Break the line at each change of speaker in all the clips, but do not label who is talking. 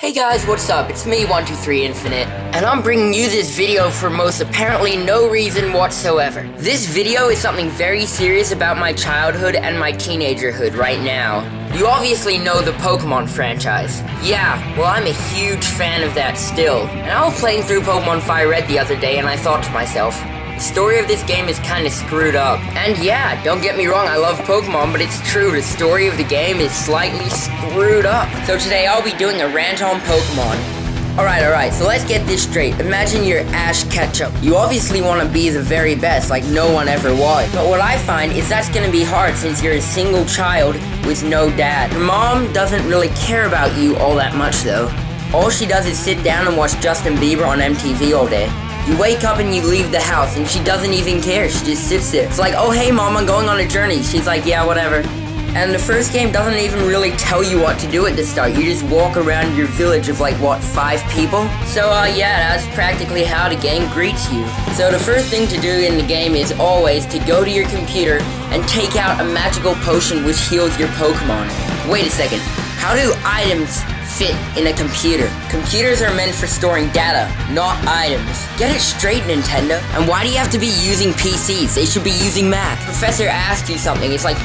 Hey guys, what's up? It's me, 123 Infinite, and I'm bringing you this video for most apparently no reason whatsoever. This video is something very serious about my childhood and my teenagerhood right now. You obviously know the Pokemon franchise. Yeah, well I'm a huge fan of that still. And I was playing through Pokemon Fire Red the other day and I thought to myself, the story of this game is kinda screwed up. And yeah, don't get me wrong, I love Pokemon, but it's true, the story of the game is slightly screwed up. So today I'll be doing a rant on Pokemon. Alright, so let's get this straight. Imagine you're Ash Ketchum. You obviously want to be the very best, like no one ever was. But what I find is that's gonna be hard since you're a single child with no dad. Your mom doesn't really care about you all that much though. All she does is sit down and watch Justin Bieber on MTV all day. You wake up and you leave the house and she doesn't even care, she just sits there. It's like, oh hey mom, I'm going on a journey. She's like, yeah, whatever. And the first game doesn't even really tell you what to do at the start. You just walk around your village of like, what, 5 people? So yeah, that's practically how the game greets you. So the first thing to do in the game is always to go to your computer and take out a magical potion which heals your Pokemon. Wait a second, how do items fit in a computer? Computers are meant for storing data, not items. Get it straight, Nintendo. And why do you have to be using PCs? They should be using Mac. Professor asked you something, it's like,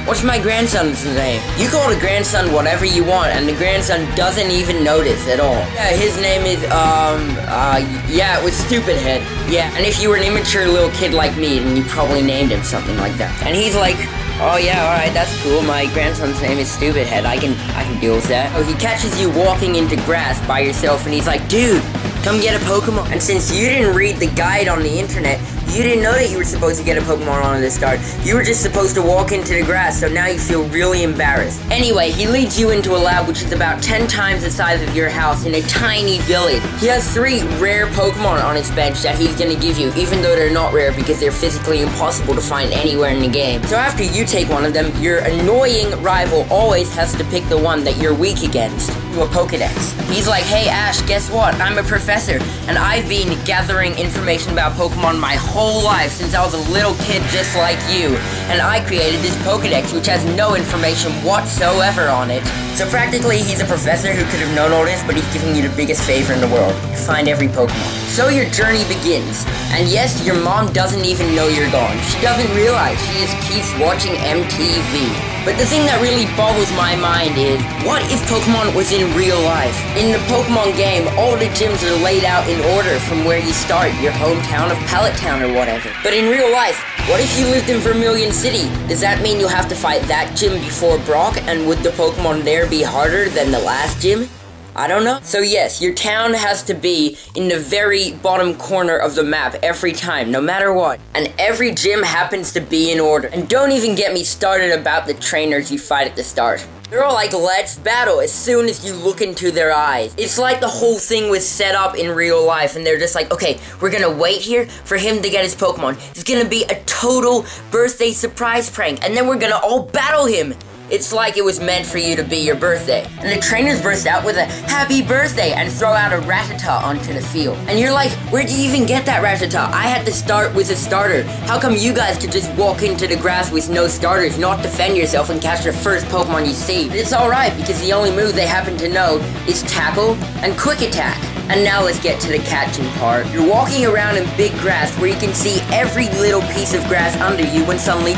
what's my grandson's name? You call the grandson whatever you want, and the grandson doesn't even notice at all. Yeah, his name is, yeah, it was Stupid Head. Yeah, and if you were an immature little kid like me, then you probably named him something like that. And he's like, oh yeah, alright, that's cool. My grandson's name is Stupid Head. I can deal with that. So he catches you walking into grass by yourself and he's like, dude, come get a Pokemon. And since you didn't read the guide on the internet, you didn't know that you were supposed to get a Pokemon on the start. You were just supposed to walk into the grass, so now you feel really embarrassed. Anyway, he leads you into a lab which is about 10 times the size of your house in a tiny village. He has 3 rare Pokemon on his bench that he's gonna give you, even though they're not rare because they're physically impossible to find anywhere in the game. So after you take one of them, your annoying rival always has to pick the one that you're weak against. To a Pokedex. He's like, hey Ash, guess what? I'm a professor, and I've been gathering information about Pokemon my whole life since I was a little kid just like you, and I created this Pokedex which has no information whatsoever on it. So practically he's a professor who could have known all this, but he's giving you the biggest favor in the world. You find every Pokemon. So your journey begins, and yes, your mom doesn't even know you're gone. She doesn't realize, she just keeps watching MTV. But the thing that really boggles my mind is, what if Pokemon was in real life? In the Pokemon game, all the gyms are laid out in order from where you start, your hometown of Pallet Town or whatever. But in real life, what if you lived in Vermilion City? Does that mean you'll have to fight that gym before Brock, and would the Pokemon there be harder than the last gym? I don't know. So yes, your town has to be in the very bottom corner of the map every time, no matter what. And every gym happens to be in order. And don't even get me started about the trainers you fight at the start. They're all like, let's battle as soon as you look into their eyes. It's like the whole thing was set up in real life and they're just like, okay, we're gonna wait here for him to get his Pokemon. It's gonna be a total birthday surprise prank and then we're gonna all battle him. It's like it was meant for you to be your birthday. And the trainers burst out with a happy birthday and throw out a Rattata onto the field. And you're like, where'd you even get that Rattata? I had to start with a starter. How come you guys could just walk into the grass with no starters, not defend yourself and catch the first Pokemon you see? But it's alright because the only move they happen to know is Tackle and Quick Attack. And now let's get to the catching part. You're walking around in big grass where you can see every little piece of grass under you when suddenly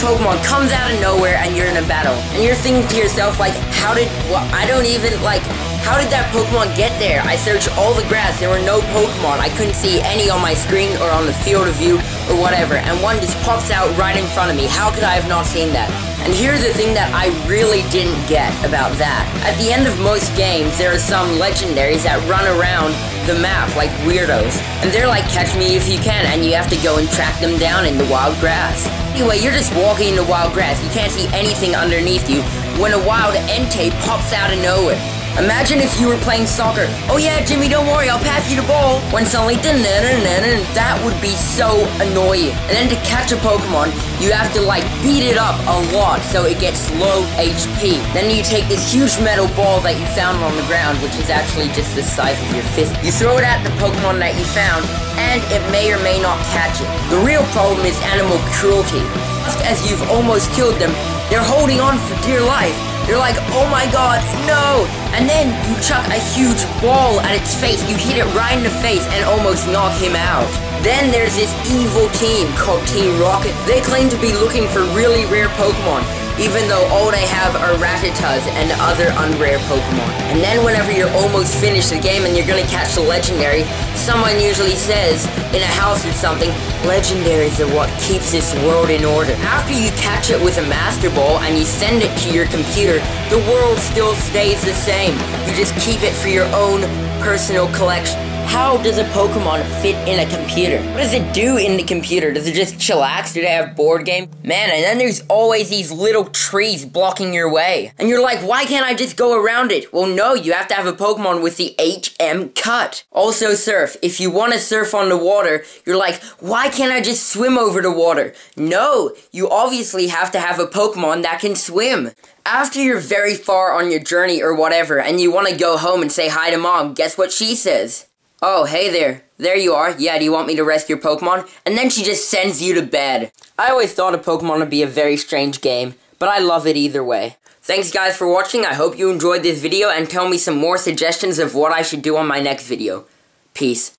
Pokemon comes out of nowhere and you're in a battle. And you're thinking to yourself like, how did that Pokemon get there? I searched all the grass, there were no Pokemon. I couldn't see any on my screen or on the field of view or whatever. And one just pops out right in front of me. How could I have not seen that? And here's the thing that I really didn't get about that. At the end of most games, there are some legendaries that run around the map like weirdos. And they're like, catch me if you can, and you have to go and track them down in the wild grass. Anyway, you're just walking in the wild grass. You can't see anything underneath you when a wild Entei pops out of nowhere. Imagine if you were playing soccer. Oh yeah, Jimmy, don't worry, I'll pass you the ball. When suddenly, that would be so annoying. And then to catch a Pokemon, you have to like beat it up a lot so it gets low HP. Then you take this huge metal ball that you found on the ground, which is actually just the size of your fist. You throw it at the Pokemon that you found, and it may or may not catch it. The real problem is animal cruelty. Just as you've almost killed them, they're holding on for dear life. You're like, oh my god, no! And then you chuck a huge ball at its face. You hit it right in the face and almost knock him out. Then there's this evil team called Team Rocket. They claim to be looking for really rare Pokemon, even though all they have are Rattatas and other unrare Pokemon. And then whenever you're almost finished the game and you're gonna catch the legendary, someone usually says, in a house or something, legendaries are what keeps this world in order. After you catch it with a Master Ball and you send it to your computer, the world still stays the same. You just keep it for your own personal collection. How does a Pokemon fit in a computer? What does it do in the computer? Does it just chillax? Do they have board games? Man, and then there's always these little trees blocking your way. And you're like, why can't I just go around it? Well, no, you have to have a Pokemon with the HM cut. Also surf. If you want to surf on the water, you're like, why can't I just swim over the water? No, you obviously have to have a Pokemon that can swim. After you're very far on your journey or whatever, and you want to go home and say hi to Mom, guess what she says? Oh, hey there. There you are. Yeah, do you want me to rescue your Pokemon? And then she just sends you to bed. I always thought a Pokemon would be a very strange game, but I love it either way. Thanks guys for watching. I hope you enjoyed this video and tell me some more suggestions of what I should do on my next video. Peace.